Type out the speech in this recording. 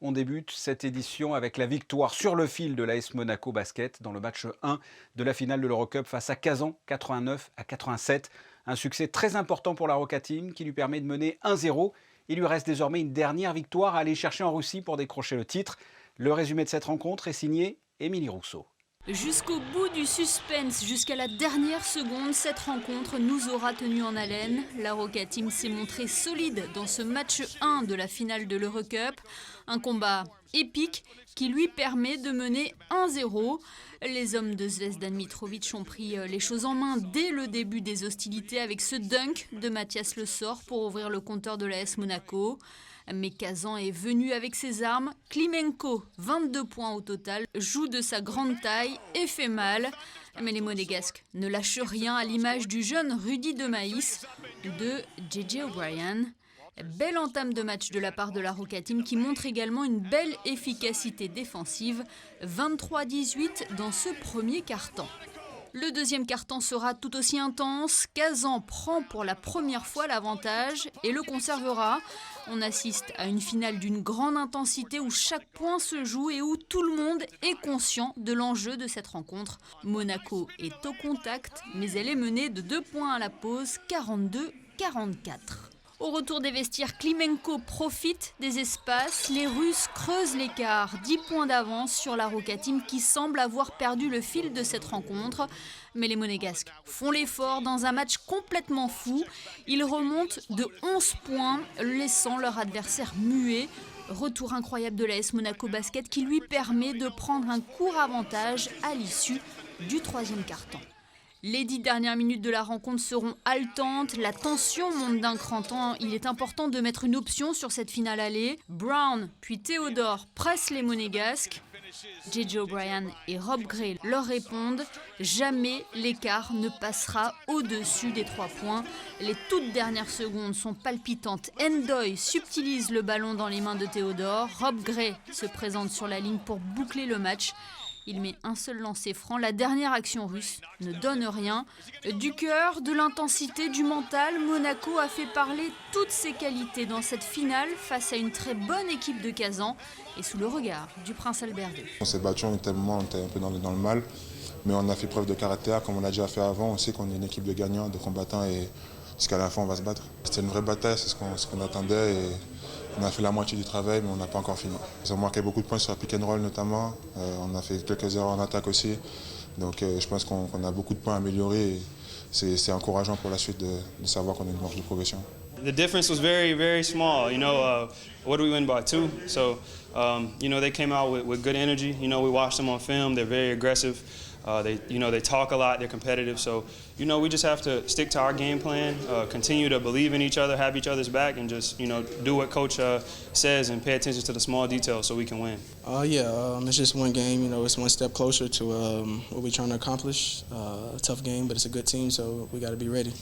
On débute cette édition avec la victoire sur le fil de l'AS Monaco Basket dans le match 1 de la finale de l'Eurocup face à Kazan, 89-87. Un succès très important pour la Roca Team qui lui permet de mener 1-0. Il lui reste désormais une dernière victoire à aller chercher en Russie pour décrocher le titre. Le résumé de cette rencontre est signé Émilie Rousseau. Jusqu'au bout du suspense, jusqu'à la dernière seconde, cette rencontre nous aura tenus en haleine. La Roca Team s'est montrée solide dans ce match 1 de la finale de l'Eurocup. Un combat épique qui lui permet de mener 1-0. Les hommes de Zvezdan Mitrovic ont pris les choses en main dès le début des hostilités avec ce dunk de Mathias Le Sort pour ouvrir le compteur de l'AS Monaco. Mais Kazan est venu avec ses armes. Klimenko, 22 points au total, joue de sa grande taille et fait mal. Mais les Monégasques ne lâchent rien à l'image du jeune Rudy de Maïs de JJ O'Brien. Belle entame de match de la part de la Roca Team qui montre également une belle efficacité défensive. 23-18 dans ce premier quart-temps. Le deuxième quart-temps sera tout aussi intense. Kazan prend pour la première fois l'avantage et le conservera. On assiste à une finale d'une grande intensité où chaque point se joue et où tout le monde est conscient de l'enjeu de cette rencontre. Monaco est au contact, mais elle est menée de 2 points à la pause, 42-44. Au retour des vestiaires, Klimenko profite des espaces. Les Russes creusent l'écart. 10 points d'avance sur la Roca Team qui semble avoir perdu le fil de cette rencontre. Mais les Monégasques font l'effort dans un match complètement fou. Ils remontent de 11 points, laissant leur adversaire muet. Retour incroyable de l'AS Monaco Basket qui lui permet de prendre un court avantage à l'issue du troisième quart-temps. Les 10 dernières minutes de la rencontre seront haletantes, la tension monte d'un cran tant. Il est important de mettre une option sur cette finale aller. Brown puis Théodore pressent les Monégasques. JJ O'Brien et Rob Gray leur répondent. Jamais l'écart ne passera au-dessus des 3 points. Les toutes dernières secondes sont palpitantes. Ndoye subtilise le ballon dans les mains de Théodore. Rob Gray se présente sur la ligne pour boucler le match. Il met un seul lancer franc. La dernière action russe ne donne rien. Du cœur, de l'intensité, du mental, Monaco a fait parler toutes ses qualités dans cette finale face à une très bonne équipe de Kazan et sous le regard du prince Albert II. On s'est battu, on était un peu dans le mal, mais on a fait preuve de caractère comme on l'a déjà fait avant. On sait qu'on est une équipe de gagnants, de combattants et jusqu'à la fin on va se battre. C'était une vraie bataille, c'est ce qu'on attendait. Et on a fait la moitié du travail, mais on n'a pas encore fini. Ils ont marqué beaucoup de points sur la pick and roll notamment. On a fait quelques erreurs en attaque aussi. Donc je pense qu'on a beaucoup de points à améliorer. Et c'est encourageant pour la suite de savoir qu'on a une marge de progression. The difference was very, very small. What do we win by? 2. So, they came out with good energy. We watched them on film. They're very aggressive. They talk a lot. They're competitive. So, we just have to stick to our game plan, continue to believe in each other, have each other's back, and just, do what coach says and pay attention to the small details so we can win. It's just one game. It's one step closer to what we're trying to accomplish. A tough game, but it's a good team, so we got to be ready.